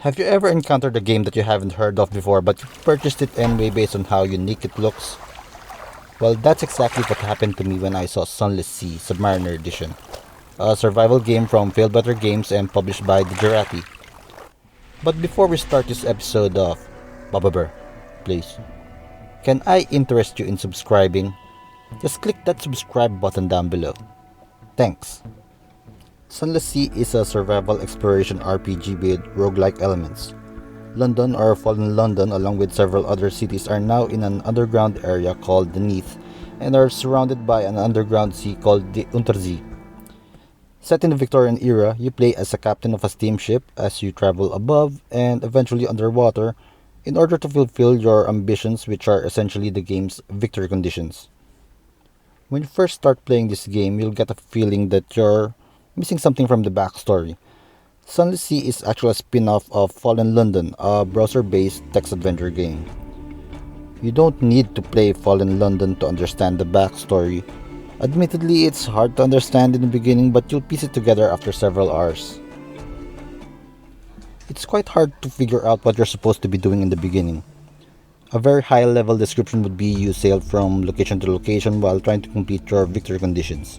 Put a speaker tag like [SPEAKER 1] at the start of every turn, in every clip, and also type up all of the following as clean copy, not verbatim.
[SPEAKER 1] Have you ever encountered a game that you haven't heard of before but you purchased it anyway based on how unique it looks? Well, that's exactly what happened to me when I saw Sunless Sea Submariner Edition, a survival game from Failed Better Games and published by the Jarati. But before we start this episode of Bababer, please, can I interest you in subscribing? Just click that subscribe button down below. Thanks. Sunless Sea is a survival exploration RPG with roguelike elements. London or Fallen London along with several other cities are now in an underground area called the Neath and are surrounded by an underground sea called the Untersee. Set in the Victorian era, you play as a captain of a steamship as you travel above and eventually underwater in order to fulfill your ambitions, which are essentially the game's victory conditions. When you first start playing this game, you'll get a feeling that you're missing something from the backstory. Sunless Sea is actually a spin-off of Fallen London, a browser-based text-adventure game. You don't need to play Fallen London to understand the backstory. Admittedly, it's hard to understand in the beginning, but you'll piece it together after several hours. It's quite hard to figure out what you're supposed to be doing in the beginning. A very high-level description would be you sail from location to location while trying to complete your victory conditions.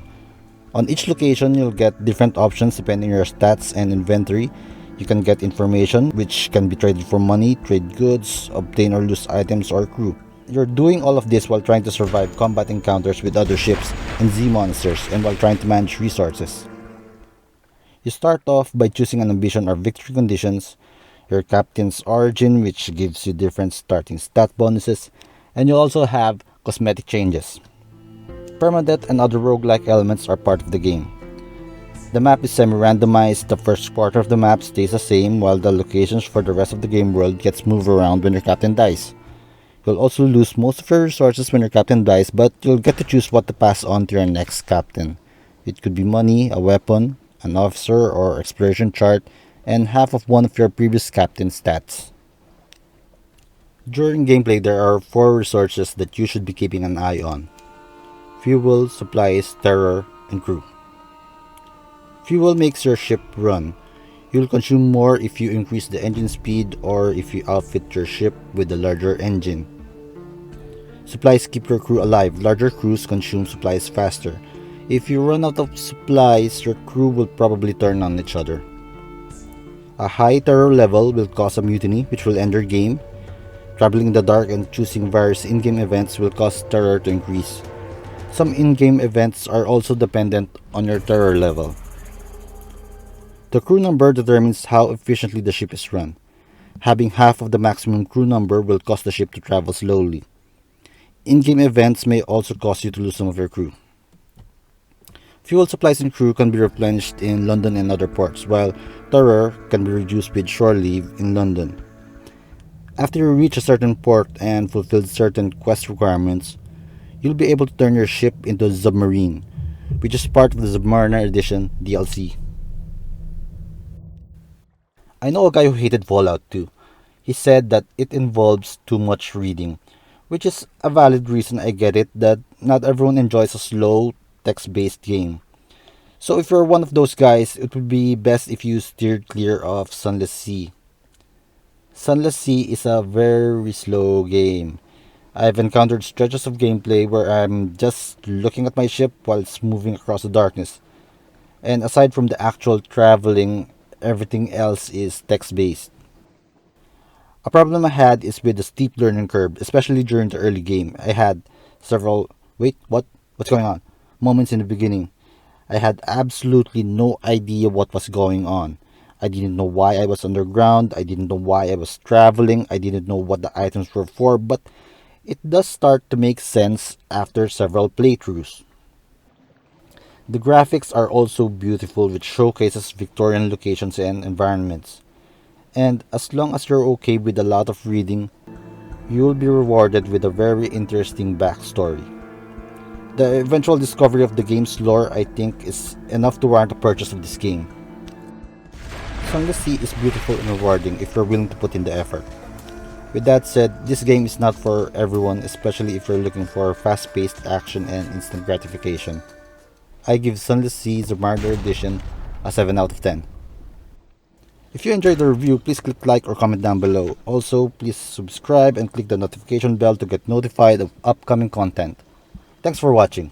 [SPEAKER 1] On each location, you'll get different options depending on your stats and inventory. You can get information, which can be traded for money, trade goods, obtain or lose items or crew. You're doing all of this while trying to survive combat encounters with other ships and Z monsters and while trying to manage resources. You start off by choosing an ambition or victory conditions, your captain's origin, which gives you different starting stat bonuses, and you'll also have cosmetic changes. Permadeath and other roguelike elements are part of the game. The map is semi-randomized. The first quarter of the map stays the same while the locations for the rest of the game world gets moved around when your captain dies. You'll also lose most of your resources when your captain dies, but you'll get to choose what to pass on to your next captain. It could be money, a weapon, an officer or exploration chart, and half of one of your previous captain's stats. During gameplay, there are 4 resources that you should be keeping an eye on: fuel, supplies, terror, and crew. Fuel makes your ship run. You'll consume more if you increase the engine speed or if you outfit your ship with a larger engine. Supplies keep your crew alive. Larger crews consume supplies faster. If you run out of supplies, your crew will probably turn on each other. A high terror level will cause a mutiny, which will end your game. Traveling in the dark and choosing various in-game events will cause terror to increase. Some in-game events are also dependent on your terror level. The crew number determines how efficiently the ship is run. Having half of the maximum crew number will cause the ship to travel slowly. In-game events may also cause you to lose some of your crew. Fuel supplies and crew can be replenished in London and other ports, while terror can be reduced with shore leave in London. After you reach a certain port and fulfill certain quest requirements, you'll be able to turn your ship into a submarine, which is part of the Zubmariner Edition DLC. I know a guy who hated Fallout 2. He said that it involves too much reading, which is a valid reason. I get it, that not everyone enjoys a slow, text-based game. So if you're one of those guys, it would be best if you steered clear of Sunless Sea. Sunless Sea is a very slow game. I've encountered stretches of gameplay where I'm just looking at my ship while it's moving across the darkness. And aside from the actual traveling, everything else is text-based. A problem I had is with the steep learning curve, especially during the early game. I had several what's going on? Moments in the beginning. I had absolutely no idea what was going on. I didn't know why I was underground. I didn't know why I was traveling. I didn't know what the items were for, but it does start to make sense after several playthroughs. The graphics are also beautiful, which showcases Victorian locations and environments. And as long as you're okay with a lot of reading, you'll be rewarded with a very interesting backstory. The eventual discovery of the game's lore, I think, is enough to warrant a purchase of this game. Sunless Sea is beautiful and rewarding if you're willing to put in the effort. With that said, this game is not for everyone, especially if you're looking for fast-paced action and instant gratification. I give Sunless Sea Zubmariner Edition a 7 out of 10. If you enjoyed the review, please click like or comment down below. Also, please subscribe and click the notification bell to get notified of upcoming content. Thanks for watching.